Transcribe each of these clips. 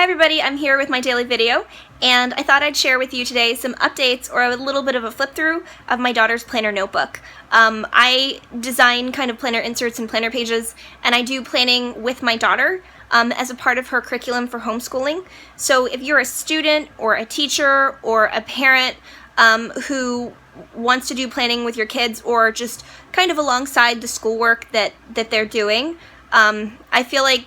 everybody, I'm here with my daily video, and I thought I'd share with you today some updates or a little bit of a flip through of my daughter's planner notebook. I design kind of planner inserts and planner pages, and I do planning with my daughter as a part of her curriculum for homeschooling. So if you're a student or a teacher or a parent who wants to do planning with your kids or just kind of alongside the schoolwork that they're doing, I feel like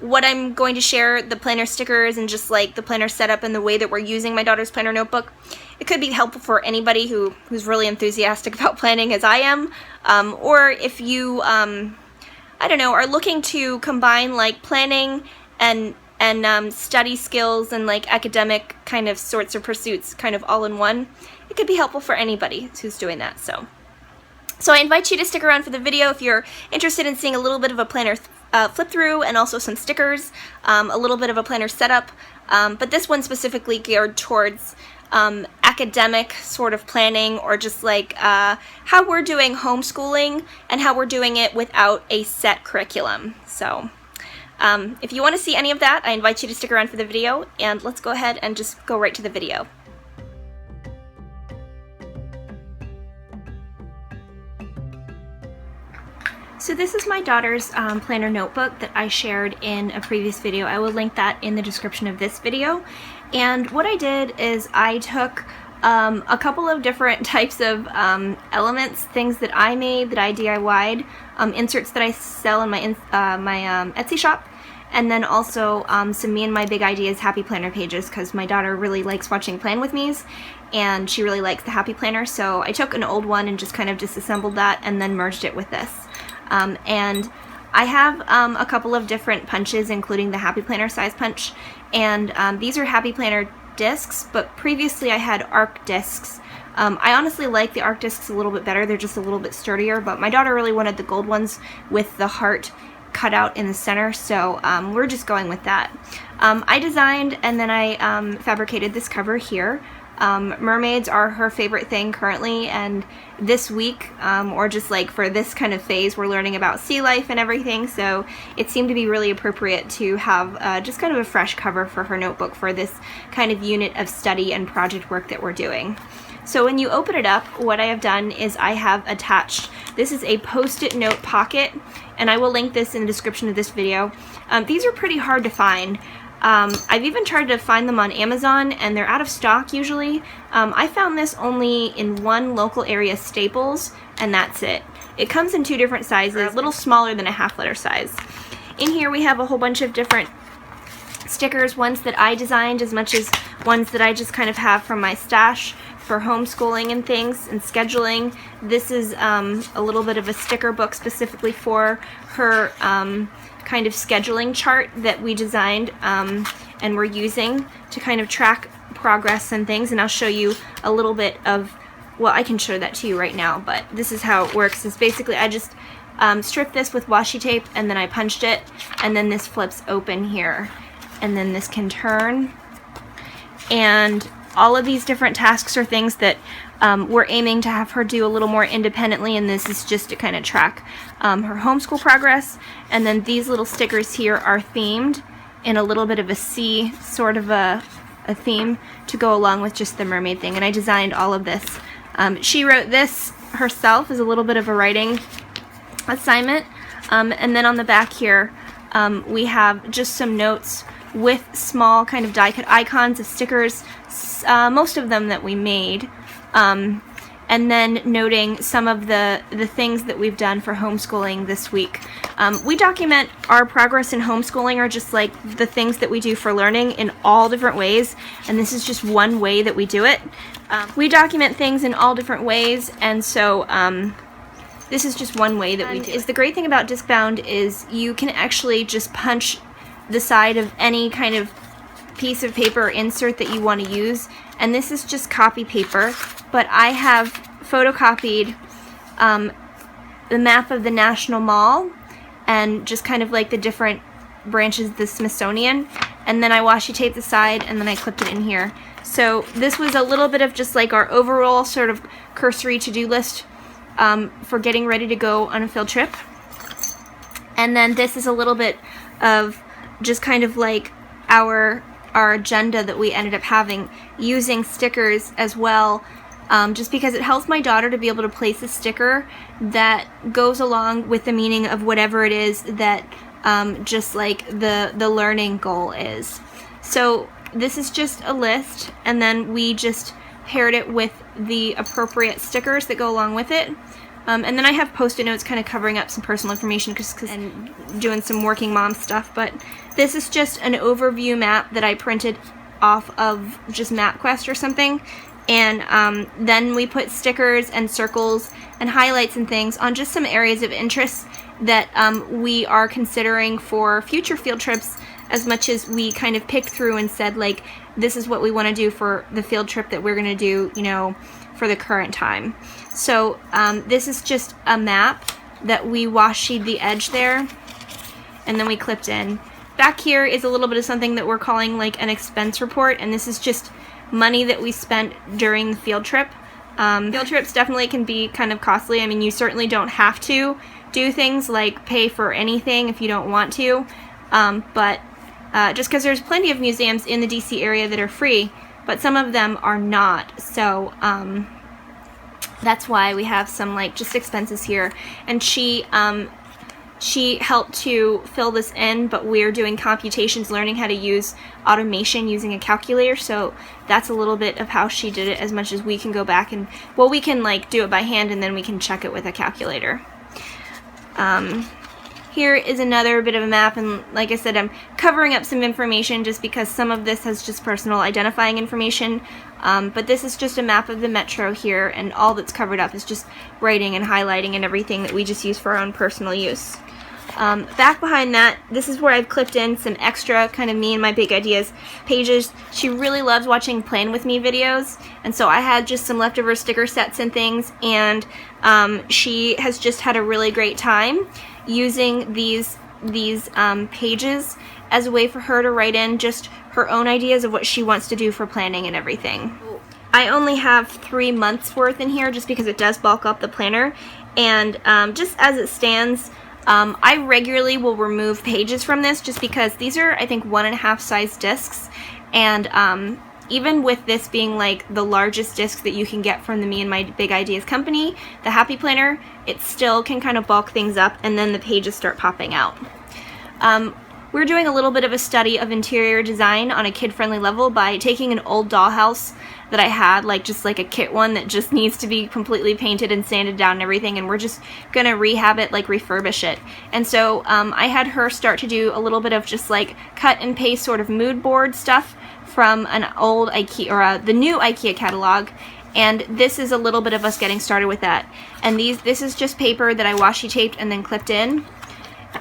what I'm going to share, the planner stickers and just like the planner setup and the way that we're using my daughter's planner notebook, it could be helpful for anybody who's really enthusiastic about planning as I am, or if you, I don't know, are looking to combine like planning and study skills and like academic kind of sorts of pursuits kind of all in one. It could be helpful for anybody who's doing that. So I invite you to stick around for the video if you're interested in seeing a little bit of a planner flip through and also some stickers, a little bit of a planner setup, but this one specifically geared towards academic sort of planning, or just like how we're doing homeschooling and how we're doing it without a set curriculum. So if you want to see any of that, I invite you to stick around for the video, and let's go ahead and just go right to the video. So this is my daughter's planner notebook that I shared in a previous video. I will link that in the description of this video. And what I did is I took a couple of different types of elements, things that I made, that I DIY'd, inserts that I sell in my Etsy shop, and then also some Me and My Big Ideas Happy Planner pages, because my daughter really likes watching Plan With Me's, and she really likes the Happy Planner. So I took an old one and just kind of disassembled that and then merged it with this. And I have a couple of different punches, including the Happy Planner size punch, and these are Happy Planner discs, but previously I had arc discs. I honestly like the arc discs a little bit better. They're just a little bit sturdier, but my daughter really wanted the gold ones with the heart cut out in the center, so we're just going with that. I designed and then I fabricated this cover here. Mermaids are her favorite thing currently, and this week, or just like for this kind of phase, we're learning about sea life and everything, so it seemed to be really appropriate to have just kind of a fresh cover for her notebook for this kind of unit of study and project work that we're doing. So when you open it up, what I have done is I have attached, this is a post-it note pocket, and I will link this in the description of this video. These are pretty hard to find. I've even tried to find them on Amazon, and they're out of stock usually. I found this only in one local area Staples, and that's it. It comes in two different sizes, a little smaller than a half-letter size. In here we have a whole bunch of different stickers, ones that I designed as much as ones that I just kind of have from my stash for homeschooling and things and scheduling. This is a little bit of a sticker book specifically for her kind of scheduling chart that we designed and we're using to kind of track progress and things, and I'll show you a little bit of, well, I can show that to you right now, but this is how it works. Is basically I just stripped this with washi tape and then I punched it, and then this flips open here, and then this can turn, and all of these different tasks are things that we're aiming to have her do a little more independently, and this is just to kind of track her homeschool progress. And then these little stickers here are themed in a little bit of a sea sort of a theme to go along with just the mermaid thing, and I designed all of this. She wrote this herself as a little bit of a writing assignment, and then on the back here we have just some notes with small kind of die cut icons of stickers, most of them that we made, and then noting some of the things that we've done for homeschooling this week. We document our progress in homeschooling, or just like the things that we do for learning, in all different ways, and this is just one way that we do it. We document things in all different ways, and so this is just one way that we do it. The great thing about disc bound is you can actually just punch the side of any kind of piece of paper or insert that you want to use, and this is just copy paper, but I have photocopied the map of the National Mall and just kind of like the different branches of the Smithsonian, and then I washi taped the side and then I clipped it in here. So this was a little bit of just like our overall sort of cursory to-do list for getting ready to go on a field trip. And then this is a little bit of just kind of like our our agenda that we ended up having, using stickers as well, just because it helps my daughter to be able to place a sticker that goes along with the meaning of whatever it is that just like the learning goal is. So this is just a list, and then we just paired it with the appropriate stickers that go along with it. And then I have post-it notes kind of covering up some personal information and doing some working mom stuff, but this is just an overview map that I printed off of just MapQuest or something, and then we put stickers and circles and highlights and things on just some areas of interest that we are considering for future field trips, as much as we kind of picked through and said, like, this is what we want to do for the field trip that we're going to do, you know, for the current time. So this is just a map that we washi-ed the edge there, and then we clipped in. Back here is a little bit of something that we're calling like an expense report, and this is just money that we spent during the field trip. Field trips definitely can be kind of costly. I mean, you certainly don't have to do things like pay for anything if you don't want to, but just because there's plenty of museums in the DC area that are free, but some of them are not. So that's why we have some like just expenses here. And she helped to fill this in, but we're doing computations, learning how to use automation using a calculator, so that's a little bit of how she did it, as much as we can go back and, well, we can like do it by hand and then we can check it with a calculator. Here is another bit of a map, and like I said, I'm covering up some information just because some of this has just personal identifying information, but this is just a map of the metro here, and all that's covered up is just writing and highlighting and everything that we just use for our own personal use. Back behind that, this is where I've clipped in some extra kind of me and my big ideas pages. She really loves watching Plan With Me videos, and so I had just some leftover sticker sets and things, and she has just had a really great time using these pages as a way for her to write in just her own ideas of what she wants to do for planning and everything. I only have 3 months worth in here just because it does bulk up the planner, and just as it stands, I regularly will remove pages from this just because these are, I think, 1.5 size discs, and even with this being like the largest disc that you can get from the Me and My Big Ideas company, the Happy Planner, it still can kind of bulk things up and then the pages start popping out. We're doing a little bit of a study of interior design on a kid-friendly level by taking an old dollhouse that I had, like just like a kit one that just needs to be completely painted and sanded down and everything, and we're just gonna rehab it, like refurbish it. And so I had her start to do a little bit of just like cut and paste sort of mood board stuff from an old IKEA, or the new IKEA catalog, and this is a little bit of us getting started with that. And this is just paper that I washi taped and then clipped in,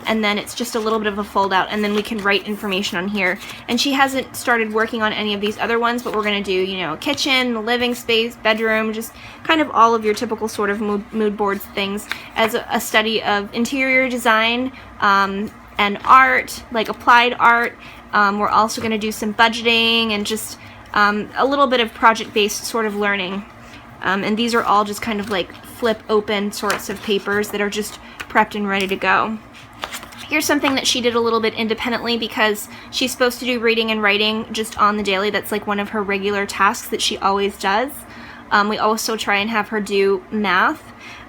and then it's just a little bit of a fold out, and then we can write information on here. And she hasn't started working on any of these other ones, but we're going to do, you know, kitchen, living space, bedroom, just kind of all of your typical sort of mood boards things as a study of interior design and art, like applied art. We're also going to do some budgeting and just a little bit of project-based sort of learning. And these are all just kind of like flip open sorts of papers that are just prepped and ready to go. Here's something that she did a little bit independently because she's supposed to do reading and writing just on the daily. That's like one of her regular tasks that she always does. We also try and have her do math,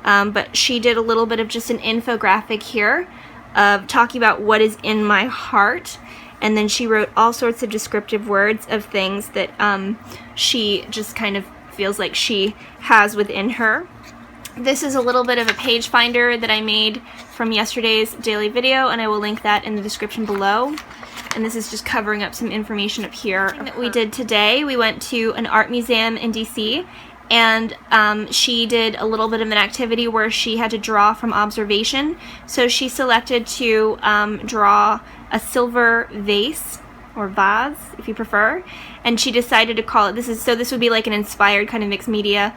but she did a little bit of just an infographic here of talking about what is in my heart, and then she wrote all sorts of descriptive words of things that she just kind of feels like she has within her. This is a little bit of a page finder that I made from yesterday's daily video, and I will link that in the description below. And this is just covering up some information up here that we did today. We went to an art museum in DC, and she did a little bit of an activity where she had to draw from observation. So she selected to draw a silver vase, or vase if you prefer, and she decided to call it, this would be like an inspired kind of mixed media.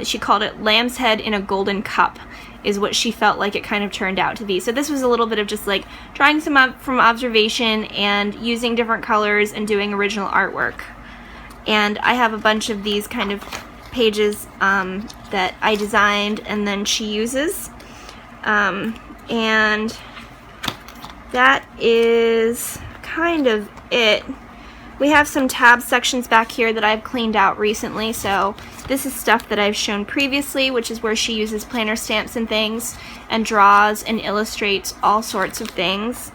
She called it Lamb's Head in a Golden Cup, is what she felt like it kind of turned out to be. So this was a little bit of just like drawing some up from observation and using different colors and doing original artwork. And I have a bunch of these kind of pages that I designed and then she uses. And that is kind of it We have some tab sections back here that I've cleaned out recently, so this is stuff that I've shown previously, which is where she uses planner stamps and things, and draws and illustrates all sorts of things.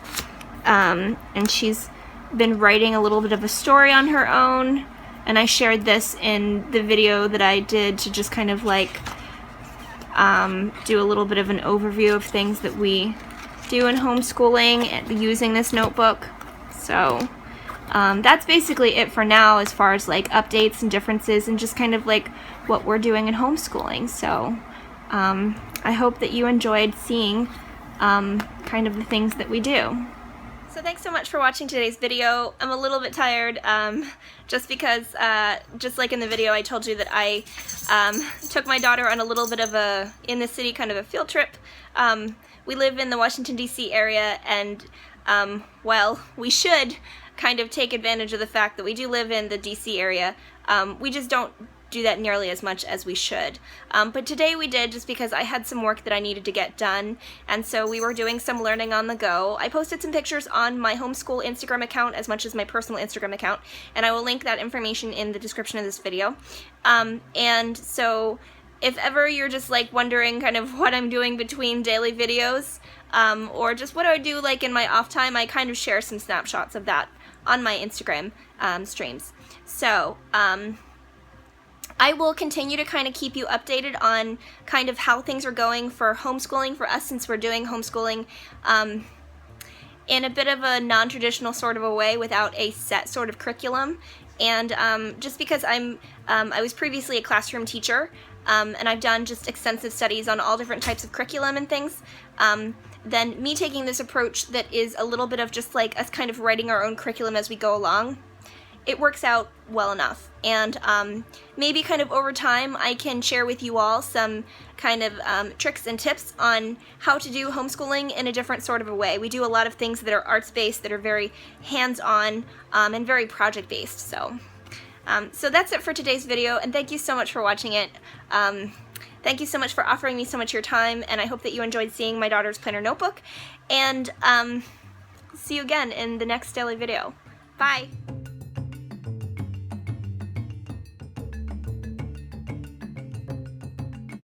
And she's been writing a little bit of a story on her own, and I shared this in the video that I did to just kind of like do a little bit of an overview of things that we do in homeschooling and using this notebook. So that's basically it for now as far as like updates and differences and just kind of like what we're doing in homeschooling. So I hope that you enjoyed seeing kind of the things that we do. So thanks so much for watching today's video. I'm a little bit tired just because, just like in the video, I told you that I took my daughter on a little bit of a, in the city, kind of a field trip. We live in the Washington, D.C. area, and well, we should kind of take advantage of the fact that we do live in the D.C. area. We just don't do that nearly as much as we should. But today we did, just because I had some work that I needed to get done, and so we were doing some learning on the go. I posted some pictures on my homeschool Instagram account as much as my personal Instagram account, and I will link that information in the description of this video. And so if ever you're just like wondering kind of what I'm doing between daily videos, or just what I do like in my off time, I kind of share some snapshots of that on my Instagram streams. So I will continue to kind of keep you updated on kind of how things are going for homeschooling for us, since we're doing homeschooling in a bit of a non-traditional sort of a way without a set sort of curriculum. And just because I was previously a classroom teacher, and I've done just extensive studies on all different types of curriculum and things, then me taking this approach that is a little bit of just like us kind of writing our own curriculum as we go along, it works out well enough. And maybe kind of over time I can share with you all some kind of tricks and tips on how to do homeschooling in a different sort of a way. We do a lot of things that are arts-based, that are very hands-on, and very project-based. So that's it for today's video, and thank you so much for watching it. Thank you so much for offering me so much of your time, and I hope that you enjoyed seeing my daughter's planner notebook. And see you again in the next daily video. Bye!